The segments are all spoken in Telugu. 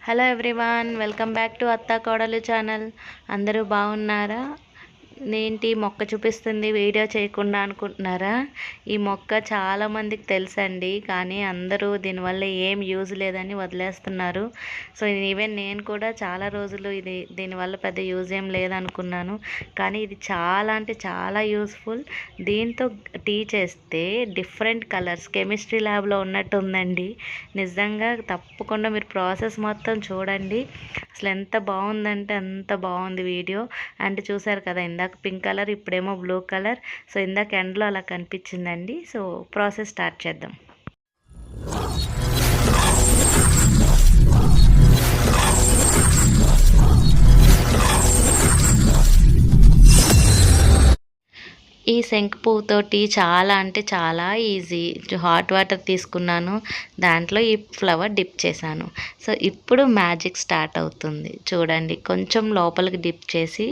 Hello everyone, welcome back to అత్తా కోడలు ఛానల్. అందరూ బాగున్నారా? నేంటి మొక్క చూపిస్తుంది వీడియో చేయకుండా అనుకుంటున్నారా? ఈ మొక్క చాలామందికి తెలుసండి, కానీ అందరూ దీనివల్ల ఏం యూజ్ లేదని వదిలేస్తున్నారు. సో ఈవెన్ నేను కూడా చాలా రోజులు దీనివల్ల పెద్ద యూజ్ ఏం లేదనుకున్నాను, కానీ ఇది చాలా అంటే చాలా యూస్ఫుల్. దీంతో టీ చేస్తే డిఫరెంట్ కలర్స్ కెమిస్ట్రీ ల్యాబ్లో ఉన్నట్టు ఉందండి. నిజంగా తప్పకుండా మీరు ప్రాసెస్ మొత్తం చూడండి. అసలు ఎంత బాగుందంటే అంత బాగుంది వీడియో. అంటే చూసారు కదా, ఇందాక పింక్ కలర్, ఇప్పుడేమో బ్లూ కలర్. సో ఇందాక ఎండ్లో అలా కనిపించిందండి. సో ప్రాసెస్ స్టార్ట్ చేద్దాం. ఈ శంకు పువ్వుతోటి చాలా అంటే చాలా ఈజీ. హాట్ వాటర్ తీసుకున్నాను, దాంట్లో ఈ ఫ్లవర్ డిప్ చేశాను. సో ఇప్పుడు మ్యాజిక్ స్టార్ట్ అవుతుంది. చూడండి, కొంచెం లోపలికి డిప్ చేసి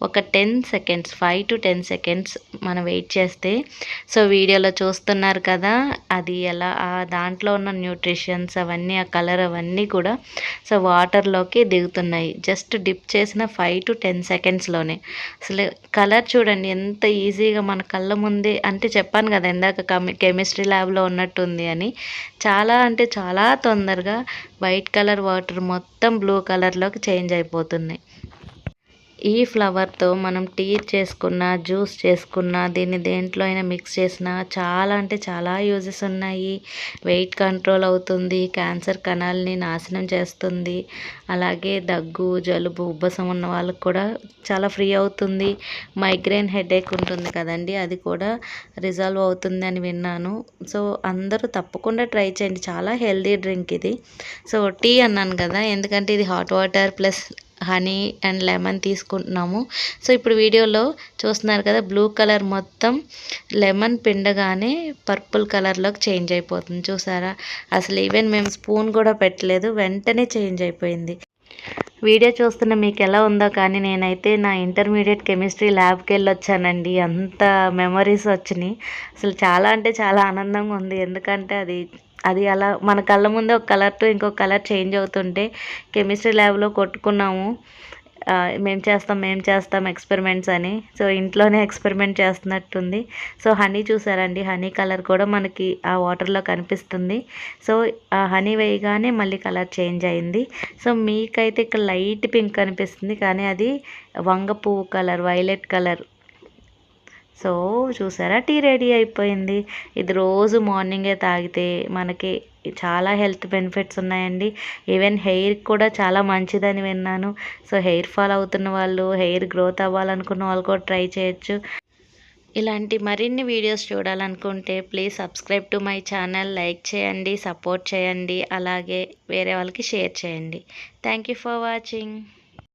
ఒక 10 సెకండ్స్, 5 to 10 సెకండ్స్ మనం వెయిట్ చేస్తే, సో వీడియోలో చూస్తున్నారు కదా, అది ఎలా దాంట్లో ఉన్న న్యూట్రిషన్స్ అవన్నీ, ఆ కలర్ అవన్నీ కూడా సో వాటర్లోకి దిగుతున్నాయి. జస్ట్ డిప్ చేసిన 5 to 10 సెకండ్స్లోనే. అసలు కలర్ చూడండి ఎంత ఈజీగా మన కళ్ళ ముందే. అంటే చెప్పాను కదా ఇందాక కెమిస్ట్రీ ల్యాబ్లో ఉన్నట్టుంది అని. చాలా అంటే చాలా తొందరగా వైట్ కలర్ వాటర్ మొత్తం బ్లూ కలర్లోకి చేంజ్ అయిపోతున్నాయి. ఈ ఫ్లవర్తో మనం టీ చేసుకున్న, జ్యూస్ చేసుకున్న, దీన్ని దేంట్లో అయినా మిక్స్ చేసిన చాలా అంటే చాలా యూజెస్ ఉన్నాయి. వెయిట్ కంట్రోల్ అవుతుంది, క్యాన్సర్ కణాలని నాశనం చేస్తుంది, అలాగే దగ్గు, జలుబు, ఉబ్బసం ఉన్న వాళ్ళకి కూడా చాలా ఫ్రీ అవుతుంది. మైగ్రేన్ హెడేక్ ఉంటుంది కదండి, అది కూడా రిజాల్వ్ అవుతుంది అని విన్నాను. సో అందరూ తప్పకుండా ట్రై చేయండి. చాలా హెల్దీ డ్రింక్ ఇది. సో టీ అన్నాను కదా, ఎందుకంటే ఇది hot water plus honey and lemon తీసుకుంటున్నాము. సో ఇప్పుడు వీడియోలో చూస్తున్నారు కదా, బ్లూ కలర్ మొత్తం లెమన్ పిండగానే పర్పుల్ కలర్లోకి చేంజ్ అయిపోతుంది. చూసారా? అసలు ఈవెన్ మేము స్పూన్ కూడా పెట్టలేదు, వెంటనే చేంజ్ అయిపోయింది. వీడియో చూస్తున్న మీకు ఎలా ఉందో కానీ, నేనైతే నా ఇంటర్మీడియట్ కెమిస్ట్రీ ల్యాబ్కి వెళ్ళొచ్చానండి. అంత మెమరీస్ వచ్చినాయి. అసలు చాలా అంటే చాలా ఆనందంగా ఉంది. ఎందుకంటే అది అలా మన కళ్ళ ముందే ఒక కలర్ టు ఇంకొక కలర్ చేంజ్ అవుతుంటే కెమిస్ట్రీ ల్యాబ్లో కొట్టుకున్నాము. మేము చేస్తాం ఎక్స్పెరిమెంట్స్ అని. సో ఇంట్లోనే ఎక్స్పెరిమెంట్ చేస్తున్నట్టుంది. సో హనీ చూసారండి, హనీ కలర్ కూడా మనకి ఆ వాటర్లో కనిపిస్తుంది. సో ఆ హనీ వేయగానే మళ్ళీ కలర్ చేంజ్ అయింది. సో మీకైతే ఇక్కడ లైట్ పింక్ కనిపిస్తుంది, కానీ అది వంగ పువ్వు కలర్, వైలెట్ కలర్. సో చూసారా, టీ రెడీ అయిపోయింది. ఇది రోజు మార్నింగే తాగితే మనకి చాలా హెల్త్ బెనిఫిట్స్ ఉన్నాయండి. ఈవెన్ హెయిర్ కూడా చాలా మంచిదని విన్నాను. సో హెయిర్ ఫాల్ అవుతున్న వాళ్ళు, హెయిర్ గ్రోత్ అవ్వాలనుకున్న వాళ్ళు కూడా ట్రై చేయొచ్చు. ఇలాంటి మరిన్ని వీడియోస్ చూడాలనుకుంటే please subscribe to my channel. Like చేయండి, సపోర్ట్ చేయండి, అలాగే వేరే వాళ్ళకి షేర్ చేయండి. Thank you for watching.